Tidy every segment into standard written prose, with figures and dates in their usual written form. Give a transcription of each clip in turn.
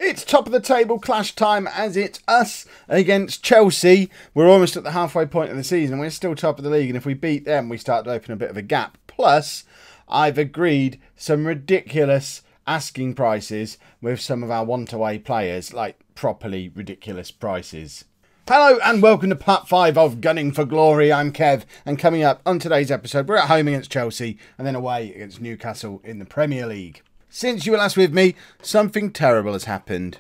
It's top of the table clash time as it's us against Chelsea. We're almost at the halfway point of the season. We're still top of the league, and if we beat them, we start to open a bit of a gap. Plus, I've agreed some ridiculous asking prices with some of our want-away players, like properly ridiculous prices. Hello and welcome to part 5 of Gunning for Glory. I'm Kev, and coming up on today's episode, we're at home against Chelsea and then away against Newcastle in the Premier League. Since you were last with me, something terrible has happened.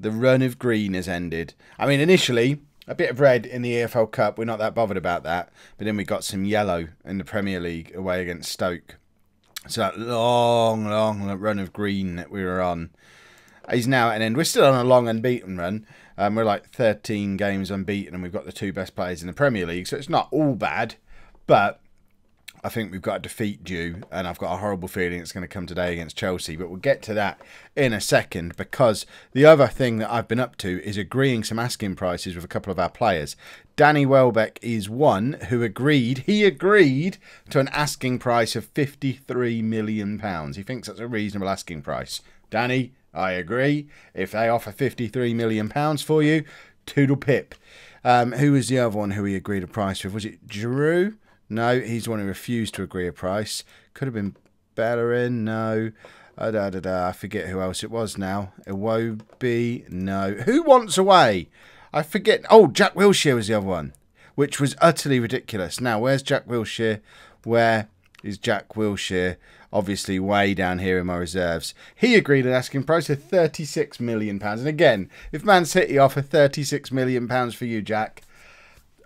The run of green has ended. I mean, initially, a bit of red in the EFL Cup, we're not that bothered about that. But then we got some yellow in the Premier League away against Stoke. So that long run of green that we were on is now at an end. We're still on a long unbeaten run. We're like 13 games unbeaten, and we've got the 2 best players in the Premier League. So it's not all bad, but I think we've got a defeat due, and I've got a horrible feeling it's going to come today against Chelsea. But we'll get to that in a second, because the other thing that I've been up to is agreeing some asking prices with a couple of our players. Danny Welbeck is one who agreed. He agreed to an asking price of £53 million. He thinks that's a reasonable asking price. Danny, I agree. If they offer £53 million for you, toodle pip. Who was the other one who he agreed a price with? Was it Giroud? No, he's the one who refused to agree a price. Could have been Bellerin. No. I forget who else it was now. Iwobi. No. Who wants away? I forget. Oh, Jack Wilshere was the other one, which was utterly ridiculous. Now, where's Jack Wilshere? Where is Jack Wilshere? Obviously, way down here in my reserves. He agreed an asking price of £36 million. And again, if Man City offer £36 million for you, Jack,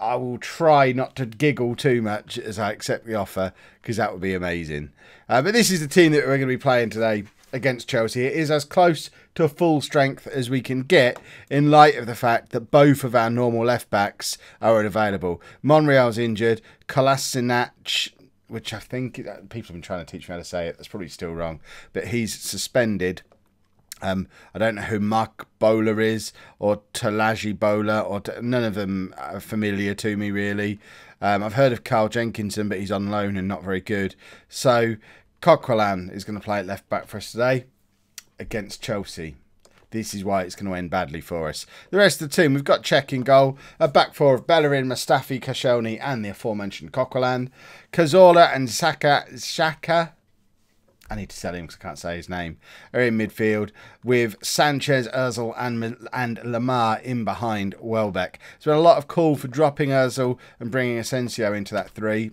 I will try not to giggle too much as I accept the offer, because that would be amazing. But this is the team that we're going to be playing today against Chelsea. It is as close to full strength as we can get in light of the fact that both of our normal left-backs are unavailable. Monreal's injured. Kolasinac, which I think people have been trying to teach me how to say it. That's probably still wrong. But he's suspended. I don't know who Mark Bowler is, or Talaji Bowler, or none of them are familiar to me, really. I've heard of Carl Jenkinson, but he's on loan and not very good. So Coquelin is going to play at left back for us today against Chelsea. This is why it's going to end badly for us. The rest of the team, we've got Cech in goal, a back four of Bellerin, Mustafi, Koscielny, and the aforementioned Coquelin. Cazorla and Xhaka, I need to sell him because I can't say his name, are in midfield, with Sanchez, Ozil and Lamar in behind Welbeck. There's been a lot of call for dropping Ozil and bringing Asensio into that 3.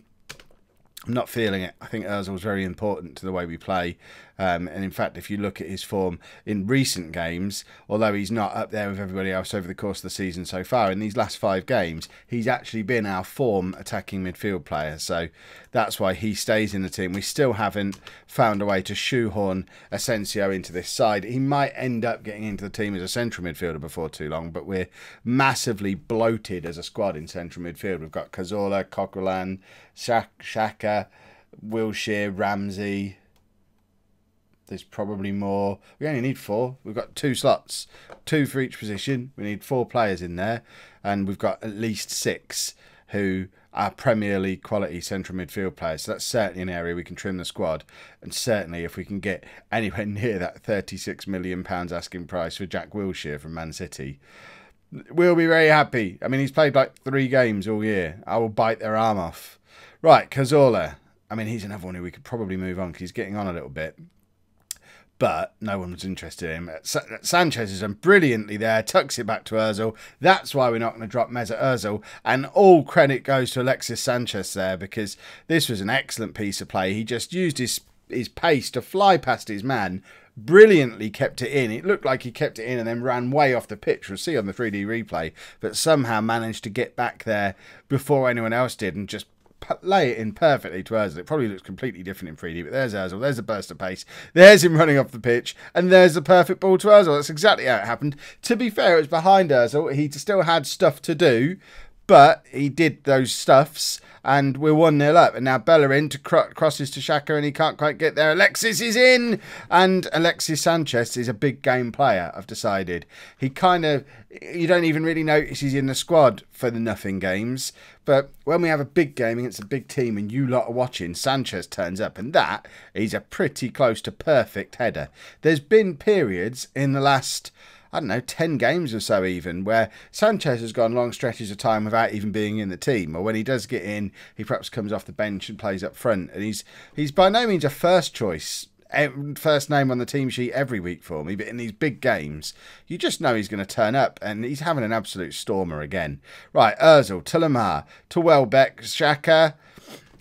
I'm not feeling it. I think Ozil's very important to the way we play. And in fact, if you look at his form in recent games, although he's not up there with everybody else over the course of the season so far, in these last 5 games, he's actually been our form attacking midfield player. So that's why he stays in the team. We still haven't found a way to shoehorn Asensio into this side. He might end up getting into the team as a central midfielder before too long, but we're massively bloated as a squad in central midfield. We've got Cazorla, Coquelin, Xhaka, Wilshere, Ramsey. There's probably more. We only need 4. We've got 2 slots, 2 for each position. We need 4 players in there, and we've got at least 6 who are Premier League quality central midfield players. So that's certainly an area we can trim the squad, and certainly if we can get anywhere near that £36 million asking price for Jack Wilshere from Man City, we'll be very happy. I mean, he's played like 3 games all year. I will bite their arm off. Right, Cazorla. I mean, he's another one who we could probably move on because he's getting on a little bit. But no one was interested in him. Sanchez is brilliantly there, tucks it back to Ozil. That's why we're not going to drop Mesut Ozil. And all credit goes to Alexis Sanchez there, because this was an excellent piece of play. He just used his pace to fly past his man, brilliantly kept it in. It looked like he kept it in and then ran way off the pitch. We'll see on the 3D replay. But somehow managed to get back there before anyone else did and just lay it in perfectly to Ozil. It probably looks completely different in 3D, but there's Ozil, there's a burst of pace, there's him running off the pitch, and there's the perfect ball to Ozil. That's exactly how it happened. To be fair, it was behind Ozil. He still had stuff to do, But he did those stuffs, and we're 1-0 up. And now Bellerin crosses to Xhaka, and he can't quite get there. Alexis is in! And Alexis Sanchez is a big game player, I've decided. He kind of... You don't even really notice he's in the squad for the nothing games. But when we have a big game against a big team and you lot are watching, Sanchez turns up. And that is a pretty close to perfect header. There's been periods in the last... I don't know, 10 games or so even, where Sanchez has gone long stretches of time without even being in the team. Or when he does get in, he perhaps comes off the bench and plays up front. And he's by no means a first choice, first name on the team sheet every week for me. But in these big games, you just know he's going to turn up. And he's having an absolute stormer again. Right, Ozil to Lamar to Welbeck, Xhaka.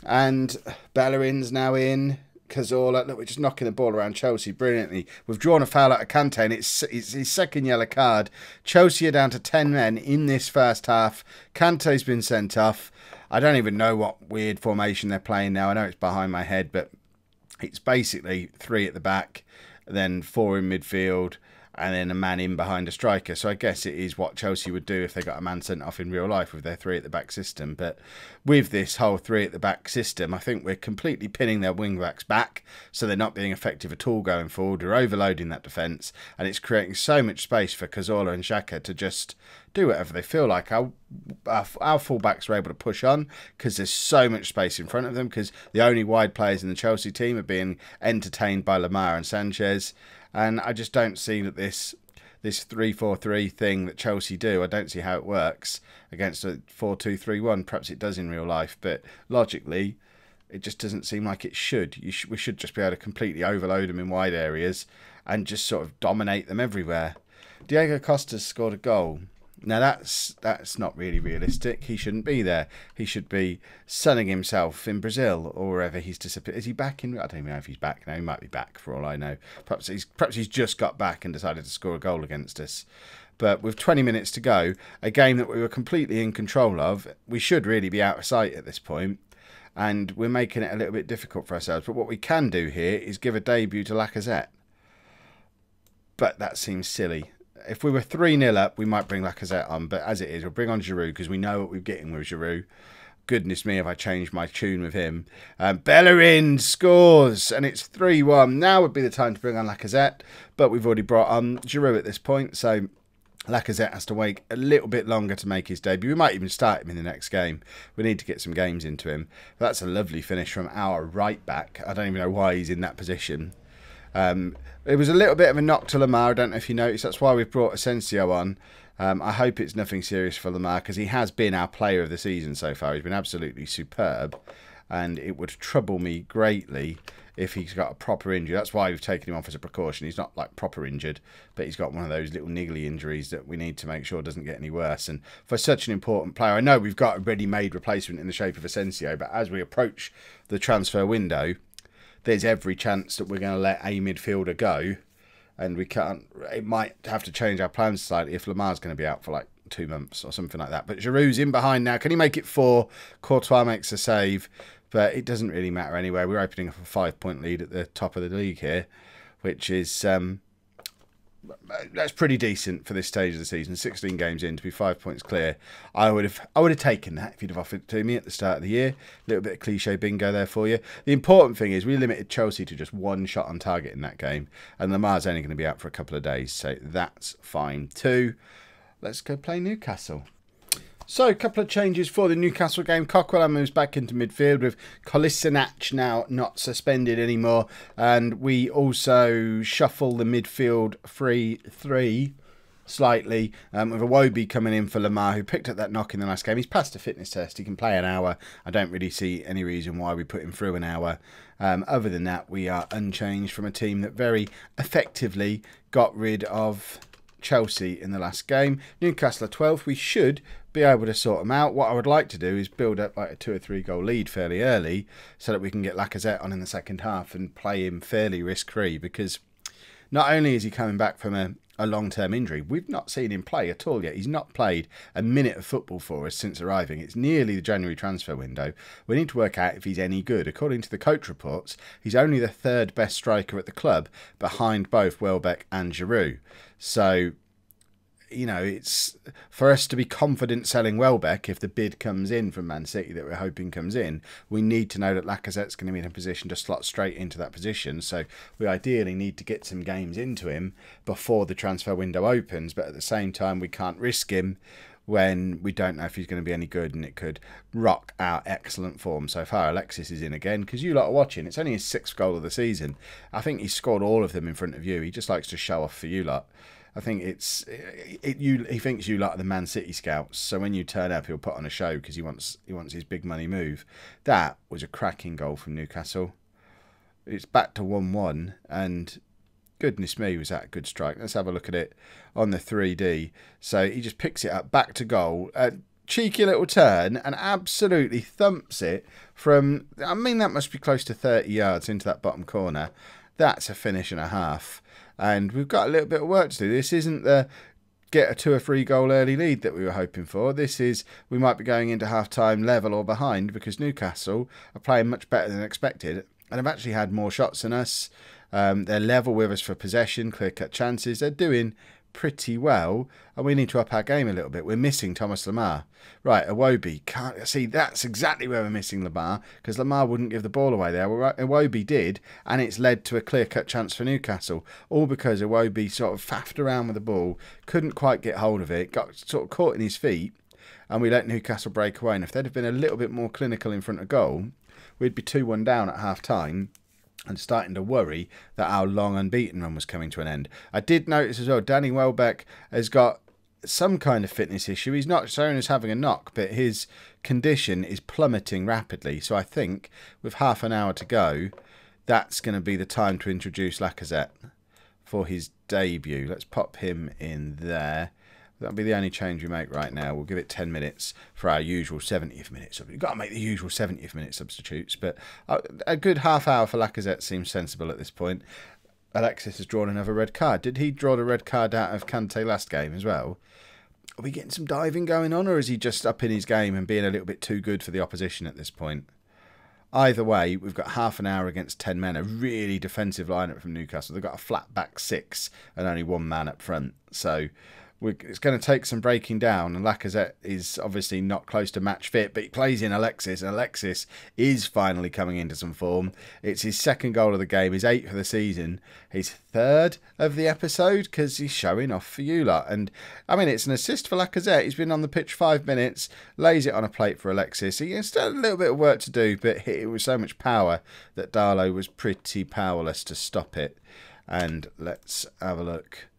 And Bellerin's now in. Cazorla, look, we're just knocking the ball around Chelsea brilliantly. We've drawn a foul out of Kante, and it's his second yellow card. Chelsea are down to 10 men in this first half. Kante's been sent off. I don't even know what weird formation they're playing now. I know it's behind my head, but it's basically 3 at the back, then 4 in midfield, and then a man in behind a striker. So I guess it is what Chelsea would do if they got a man sent off in real life with their 3 at the back system. But with this whole 3 at the back system, I think we're completely pinning their wing backs back, so they're not being effective at all going forward. We're overloading that defence, and it's creating so much space for Cazorla and Xhaka to just do whatever they feel like. Our fullbacks are able to push on because there's so much space in front of them, because the only wide players in the Chelsea team are being entertained by Lamar and Sanchez. And I just don't see that this 3-4-3 thing that Chelsea do, I don't see how it works against a 4-2-3-1. Perhaps it does in real life, but logically, it just doesn't seem like it should. We should just be able to completely overload them in wide areas and just sort of dominate them everywhere. Diego Costa's scored a goal. Now, that's not really realistic. He shouldn't be there. He should be sunning himself in Brazil or wherever he's disappeared. Is he back in? I don't even know if he's back now. He might be back for all I know. Perhaps he's just got back and decided to score a goal against us. But with 20 minutes to go, a game that we were completely in control of, we should really be out of sight at this point. And we're making it a little bit difficult for ourselves. But what we can do here is give a debut to Lacazette. But that seems silly. If we were 3-0 up, we might bring Lacazette on. But as it is, we'll bring on Giroud because we know what we're getting with Giroud. Goodness me, have I changed my tune with him. Bellerin scores, and it's 3-1. Now would be the time to bring on Lacazette. But we've already brought on Giroud at this point. So Lacazette has to wait a little bit longer to make his debut. We might even start him in the next game. We need to get some games into him. But that's a lovely finish from our right back. I don't even know why he's in that position. It was a little bit of a knock to Lamar. I don't know if you noticed. That's why we've brought Asensio on. I hope it's nothing serious for Lamar because he has been our player of the season so far. He's been absolutely superb. And it would trouble me greatly if he's got a proper injury. That's why we've taken him off as a precaution. He's not like proper injured, but he's got one of those little niggly injuries that we need to make sure doesn't get any worse. And for such an important player, I know we've got a ready-made replacement in the shape of Asensio, but as we approach the transfer window, there's every chance that we're going to let a midfielder go, and we can't. It might have to change our plans slightly if Lamar's going to be out for like 2 months or something like that. But Giroud's in behind now. Can he make it 4? Courtois makes a save, but it doesn't really matter anyway. We're opening up a 5-point lead at the top of the league here, which is that's pretty decent for this stage of the season. 16 games in to be 5 points clear. I would have taken that if you'd have offered it to me at the start of the year. A little bit of cliche bingo there for you. The important thing is we limited Chelsea to just 1 shot on target in that game, and Lamar's only going to be out for a couple of days, so that's fine too. Let's go play Newcastle. So, a couple of changes for the Newcastle game. Coquelin moves back into midfield with Kolasinac now not suspended anymore. And we also shuffle the midfield 3-3 slightly with Iwobi coming in for Lamar, who picked up that knock in the last game. He's passed a fitness test. He can play an hour. I don't really see any reason why we put him through an hour. Other than that, we are unchanged from a team that very effectively got rid of Chelsea in the last game. Newcastle are 12th. We should be able to sort them out. What I would like to do is build up like a 2 or 3 goal lead fairly early so that we can get Lacazette on in the second half and play him fairly risk-free, because not only is he coming back from a long-term injury, we've not seen him play at all yet. He's not played a minute of football for us since arriving. It's nearly the January transfer window. We need to work out if he's any good. According to the coach reports, he's only the 3rd best striker at the club behind both Welbeck and Giroud. So you know, it's for us to be confident selling Welbeck, if the bid comes in from Man City that we're hoping comes in, we need to know that Lacazette's going to be in a position to slot straight into that position. So we ideally need to get some games into him before the transfer window opens, but at the same time we can't risk him when we don't know if he's going to be any good, and it could rock our excellent form so far. Alexis is in again, because you lot are watching. It's only his 6th goal of the season. I think he scored all of them in front of you. He just likes to show off for you lot. I think he thinks you lot are the Man City scouts, so when you turn up he'll put on a show because he wants his big money move. That was a cracking goal from Newcastle. It's back to 1-1, and goodness me, was that a good strike. Let's have a look at it on the 3D. So he just picks it up, back to goal. A cheeky little turn, and absolutely thumps it from, I mean, that must be close to 30 yards into that bottom corner. That's a finish and a half. And we've got a little bit of work to do. This isn't the get a 2 or 3 goal early lead that we were hoping for. This is, we might be going into half-time level or behind, because Newcastle are playing much better than expected and have actually had more shots than us. They're level with us for possession, clear-cut chances. They're doing pretty well, and we need to up our game a little bit. We're missing Thomas Lemar. Right, Iwobi. Can't see, that's exactly where we're missing Lemar, because Lemar wouldn't give the ball away there. Well, Iwobi did, and it's led to a clear-cut chance for Newcastle, all because Iwobi sort of faffed around with the ball, couldn't quite get hold of it, got sort of caught in his feet, and we let Newcastle break away. And if they'd have been a little bit more clinical in front of goal, we'd be 2-1 down at half-time, and starting to worry that our long unbeaten run was coming to an end. I did notice as well, Danny Welbeck has got some kind of fitness issue. He's not shown as having a knock, but his condition is plummeting rapidly. So I think with half an hour to go, that's going to be the time to introduce Lacazette for his debut. Let's pop him in there. That'll be the only change we make right now. We'll give it 10 minutes for our usual 70th minute. We've got to make the usual 70th minute substitutes, but a good half hour for Lacazette seems sensible at this point. Alexis has drawn another red card. Did he draw the red card out of Kante last game as well? Are we getting some diving going on, or is he just up in his game and being a little bit too good for the opposition at this point? Either way, we've got half an hour against 10 men, a really defensive lineup from Newcastle. They've got a flat back 6 and only 1 man up front, so it's going to take some breaking down, and Lacazette is obviously not close to match fit, but he plays in Alexis, and Alexis is finally coming into some form. It's his 2nd goal of the game, his 8th of the season, his 3rd of the episode, because he's showing off for you lot. And I mean, it's an assist for Lacazette. He's been on the pitch 5 minutes, lays it on a plate for Alexis. He still had a little bit of work to do, but hit it with so much power that Darlow was pretty powerless to stop it. And let's have a look.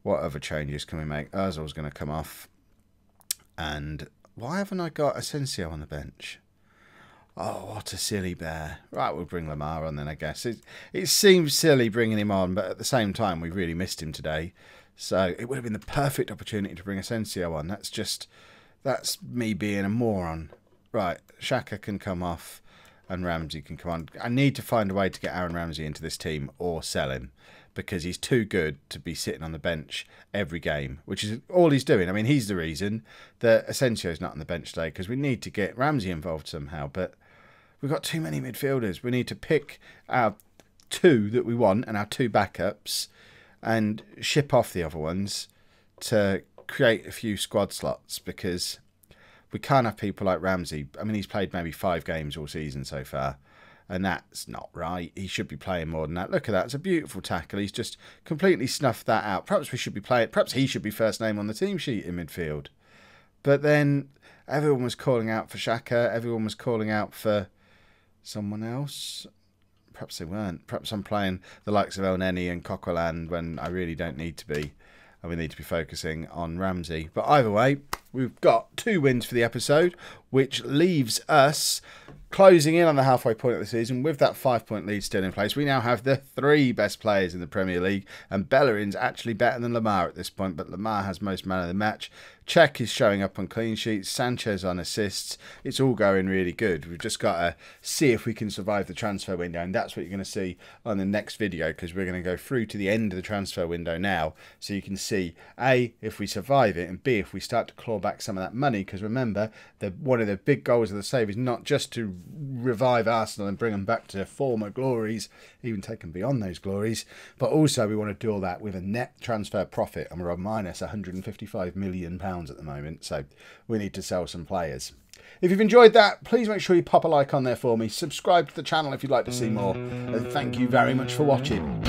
What other changes can we make? Ozil's going to come off. And why haven't I got Asensio on the bench? Oh, what a silly bear. Right, we'll bring Lemar on then, I guess. It seems silly bringing him on, but at the same time, we really missed him today. So it would have been the perfect opportunity to bring Asensio on. That's me being a moron. Right, Xhaka can come off and Ramsey can come on. I need to find a way to get Aaron Ramsey into this team or sell him, because he's too good to be sitting on the bench every game, which is all he's doing. I mean, he's the reason that Asensio's not on the bench today, because we need to get Ramsey involved somehow, but we've got too many midfielders. We need to pick our 2 that we want and our 2 backups and ship off the other ones to create a few squad slots, because we can't have people like Ramsey. I mean, he's played maybe 5 games all season so far, and that's not right. He should be playing more than that. Look at that. It's a beautiful tackle. He's just completely snuffed that out. Perhaps we should be playing. Perhaps he should be first name on the team sheet in midfield. But then everyone was calling out for Xhaka. Everyone was calling out for someone else. Perhaps they weren't. Perhaps I'm playing the likes of El Neni and Coquelin when I really don't need to be. And we need to be focusing on Ramsey. But either way, we've got 2 wins for the episode, which leaves us closing in on the halfway point of the season with that 5-point lead still in place. We now have the 3 best players in the Premier League, and Bellerin's actually better than Lemar at this point, but Lemar has most man of the match. Cech is showing up on clean sheets, Sanchez on assists. It's all going really good. We've just got to see if we can survive the transfer window, and that's what you're going to see on the next video, because we're going to go through to the end of the transfer window now, so you can see A, if we survive it, and B, if we start to claw back some of that money, because remember, one of the big goals of the save is not just to revive Arsenal and bring them back to former glories, even take them beyond those glories, but also we want to do all that with a net transfer profit, and we're on minus £155 million at the moment, so we need to sell some players. If you've enjoyed that, please make sure you pop a like on there for me, subscribe to the channel if you'd like to see more, and thank you very much for watching.